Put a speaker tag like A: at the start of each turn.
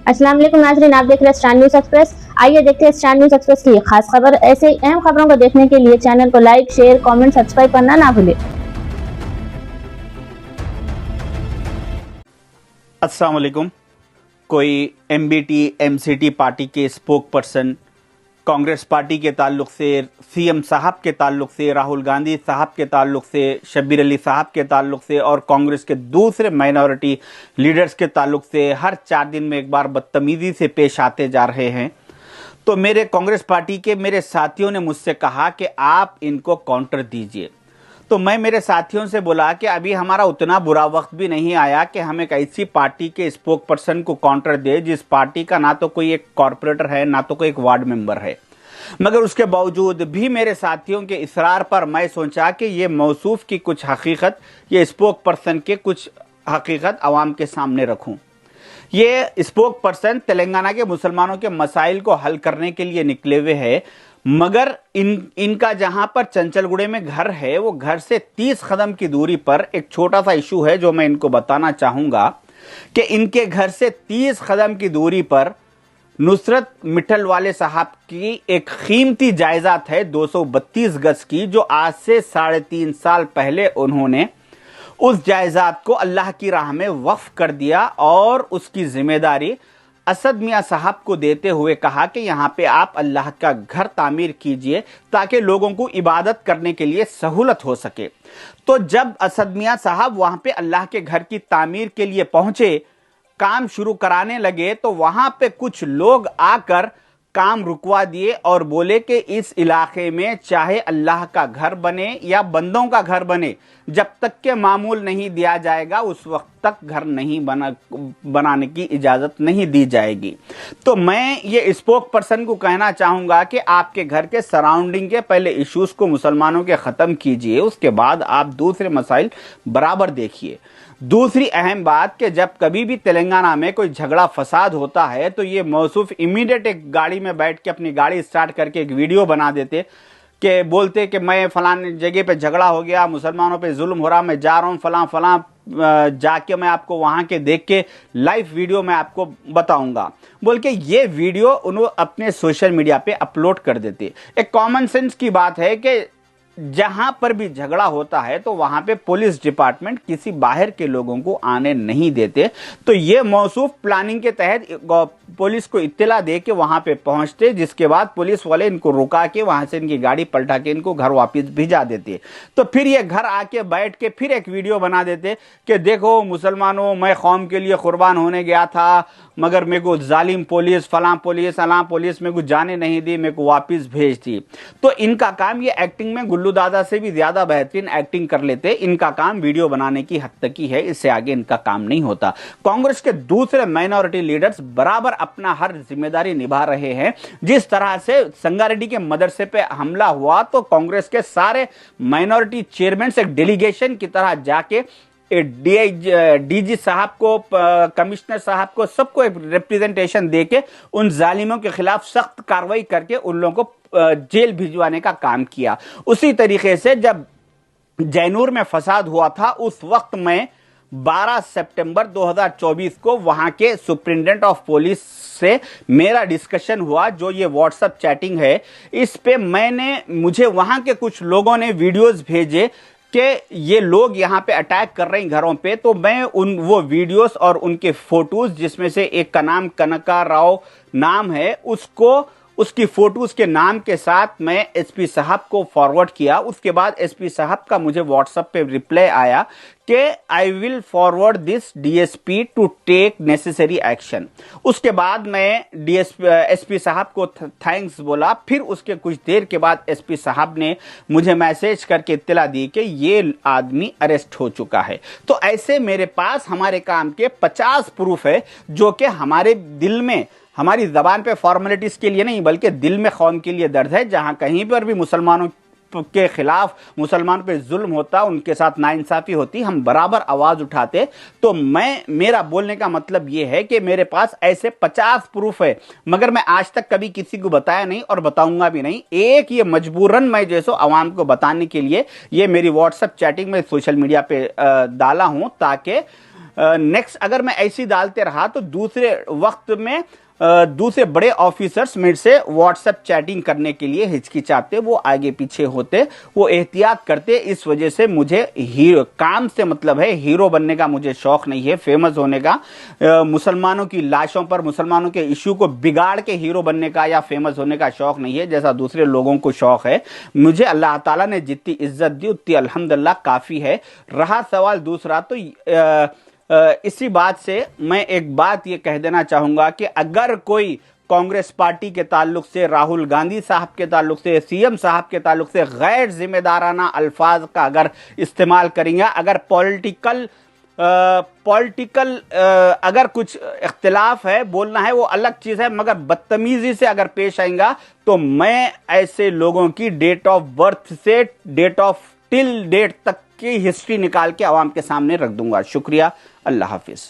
A: अस्सलाम वालेकुम नाज़रीन, आप देख रहे हैं स्टार न्यूज़ एक्सप्रेस। आइए देखते हैं स्टार न्यूज़ एक्सप्रेस की खास खबर। ऐसे ही अहम खबरों को देखने के लिए चैनल को लाइक, शेयर, कमेंट, सब्सक्राइब करना ना भूलें।
B: अस्सलाम वालेकुम। कोई एमबीटी एमसीटी पार्टी के स्पोक पर्सन, कांग्रेस पार्टी के ताल्लुक से, सीएम साहब के ताल्लुक से, राहुल गांधी साहब के ताल्लुक से, शब्बीर अली साहब के ताल्लुक से और कांग्रेस के दूसरे माइनॉरिटी लीडर्स के ताल्लुक से हर 4 दिन में एक बार बदतमीजी से पेश आते जा रहे हैं। तो मेरे कांग्रेस पार्टी के मेरे साथियों ने मुझसे कहा कि आप इनको काउंटर दीजिए। तो मैं मेरे साथियों से बोला कि अभी हमारा उतना बुरा वक्त भी नहीं आया कि हम एक ऐसी पार्टी के स्पोक पर्सन को काउंटर दे जिस पार्टी का ना तो कोई एक कॉर्पोरेटर है ना तो कोई एक वार्ड मेंबर है। मगर उसके बावजूद भी मेरे साथियों के इसरार पर मैं सोचा कि ये मौसूफ की कुछ हकीकत, ये स्पोक पर्सन के कुछ हकीकत आवाम के सामने रखूं। ये स्पोक पर्सन तेलंगाना के मुसलमानों के मसाइल को हल करने के लिए निकले हुए हैं, मगर इनका जहां पर चंचलगुड़े में घर है वो घर से 30 कदम की दूरी पर एक छोटा सा इशू है जो मैं इनको बताना चाहूंगा कि इनके घर से 30 कदम की दूरी पर नुसरत मिठल वाले साहब की एक कीमती जायदाद है 232 गज की, जो आज से 3.5 साल पहले उन्होंने उस जायदाद को अल्लाह की राह में वक्फ कर दिया और उसकी जिम्मेदारी असद मियां साहब को देते हुए कहा कि यहाँ पे आप अल्लाह का घर तामीर कीजिए ताकि लोगों को इबादत करने के लिए सहूलत हो सके। तो जब असद मियां साहब वहां पे अल्लाह के घर की तामीर के लिए पहुंचे, काम शुरू कराने लगे, तो वहां पे कुछ लोग आकर काम रुकवा दिए और बोले कि इस इलाके में चाहे अल्लाह का घर बने या बंदों का घर बने, जब तक के मामूल नहीं दिया जाएगा उस वक्त तक घर नहीं बनाने की इजाजत नहीं दी जाएगी। तो मैं ये स्पोक पर्सन को कहना चाहूंगा कि आपके घर के सराउंडिंग के पहले इश्यूज को मुसलमानों के खत्म कीजिए, उसके बाद आप दूसरे मसाइल बराबर देखिए। दूसरी अहम बात कि जब कभी भी तेलंगाना में कोई झगड़ा फसाद होता है तो ये मौसूफ इमीडिएट एक गाड़ी में बैठ के अपनी गाड़ी स्टार्ट करके एक वीडियो बना देते कि बोलते कि मैं फलाने जगह पे झगड़ा हो गया, मुसलमानों पे जुल्म हो रहा, मैं जा रहा हूँ फलां फलां, जाके मैं आपको वहां के देख के लाइव वीडियो मैं आपको बताऊंगा बोल के ये वीडियो उन्होंने अपने सोशल मीडिया पे अपलोड कर देते। एक कॉमन सेंस की बात है कि जहां पर भी झगड़ा होता है तो वहां पे पुलिस डिपार्टमेंट किसी बाहर के लोगों को आने नहीं देते। तो ये मौसूफ प्लानिंग के तहत पुलिस को इत्तला दे के वहां पे पहुंचते, जिसके बाद पुलिस वाले इनको रुका के वहां से इनकी गाड़ी पलटा के इनको घर वापस भिजा देते। तो फिर ये घर आके बैठ के फिर एक वीडियो बना देते कि देखो मुसलमानों, मैं कौम के लिए कुर्बान होने गया था मगर मेरे को जालिम पुलिस, फलां पुलिस, अलां पुलिस मेरे को जाने नहीं दी, मेरे को वापस भेज दी। तो इनका काम, ये एक्टिंग में गुल्लू दादा से भी ज्यादा बेहतरीन एक्टिंग कर लेते। इनका काम वीडियो बनाने की हद तक ही है, इससे आगे इनका काम नहीं होता। कांग्रेस के दूसरे माइनॉरिटी लीडर्स बराबर अपना हर जिम्मेदारी निभा रहे हैं। जिस तरह से संगारेड्डी के मदरसे पे हमला हुआ तो कांग्रेस के सारे माइनॉरिटी चेयरमैन एक डेलीगेशन की तरह जाके डीजी साहब को, कमिश्नर साहब को, सबको एक रिप्रेजेंटेशन देके उन जालिमों के खिलाफ सख्त कार्रवाई करके उन लोगों को जेल भिजवाने का काम किया। उसी तरीके से जब जैनूर में फसाद हुआ था उस वक्त में 12 सितंबर 2024 को वहां के सुप्रिंटेंडेंट ऑफ पुलिस से मेरा डिस्कशन हुआ। जो ये व्हाट्सएप चैटिंग है इस पे मुझे वहां के कुछ लोगों ने वीडियोस भेजे कि ये लोग यहाँ पे अटैक कर रहे हैं घरों पे। तो मैं वो वीडियोस और उनके फोटोज, जिसमें से एक का नाम कनका राव नाम है, उसकी फोटोज के नाम के साथ मैं एसपी साहब को फॉरवर्ड किया। उसके बाद एसपी साहब का मुझे व्हाट्सएप पे रिप्लाई आया कि I will forward this DSP to take necessary action. उसके बाद मैं एसपी साहब को थैंक्स बोला। फिर उसके कुछ देर के बाद एसपी साहब ने मुझे मैसेज करके इत्तला दी कि ये आदमी अरेस्ट हो चुका है। तो ऐसे मेरे पास हमारे काम के 50 प्रूफ है जो कि हमारे दिल में, हमारी जबान पे फॉर्मेलिटीज के लिए नहीं बल्कि दिल में कौम के लिए दर्द है। जहां कहीं पर भी मुसलमानों के खिलाफ, मुसलमान पे जुल्म होता, उनके साथ नाइंसाफी होती, हम बराबर आवाज उठाते। तो मेरा बोलने का मतलब यह है कि मेरे पास ऐसे 50 प्रूफ है, मगर मैं आज तक कभी किसी को बताया नहीं और बताऊंगा भी नहीं। एक ये मजबूरन मैं जैसो आवाम को बताने के लिए ये मेरी व्हाट्सएप चैटिंग में सोशल मीडिया पे डाला हूं ताकि नेक्स्ट अगर मैं ऐसी डालते रहा तो दूसरे वक्त में दूसरे बड़े ऑफिसर्स मेरे से व्हाट्सएप चैटिंग करने के लिए हिचकिचाते, वो आगे पीछे होते, वो एहतियात करते। इस वजह से मुझे हीरो काम से मतलब है, हीरो बनने का मुझे शौक नहीं है, फेमस होने का, मुसलमानों की लाशों पर, मुसलमानों के इश्यू को बिगाड़ के हीरो बनने का या फेमस होने का शौक नहीं है जैसा दूसरे लोगों को शौक है। मुझे अल्लाह ताला ने जितनी इज्जत दी उतनी अल्हम्दुलिल्लाह काफ़ी है। रहा सवाल दूसरा, तो इसी बात से मैं एक बात ये कह देना चाहूंगा कि अगर कोई कांग्रेस पार्टी के ताल्लुक से, राहुल गांधी साहब के ताल्लुक से, सीएम साहब के ताल्लुक से गैर जिम्मेदाराना अल्फाज का अगर इस्तेमाल करेंगे, अगर पॉलिटिकल अगर कुछ इख्तिलाफ है, बोलना है वो अलग चीज है, मगर बदतमीजी से अगर पेश आएगा तो मैं ऐसे लोगों की डेट ऑफ बर्थ से डेट ऑफ टिल डेट तक की हिस्ट्री निकाल के आवाम के सामने रख दूंगा। शुक्रिया, अल्लाह हाफिज।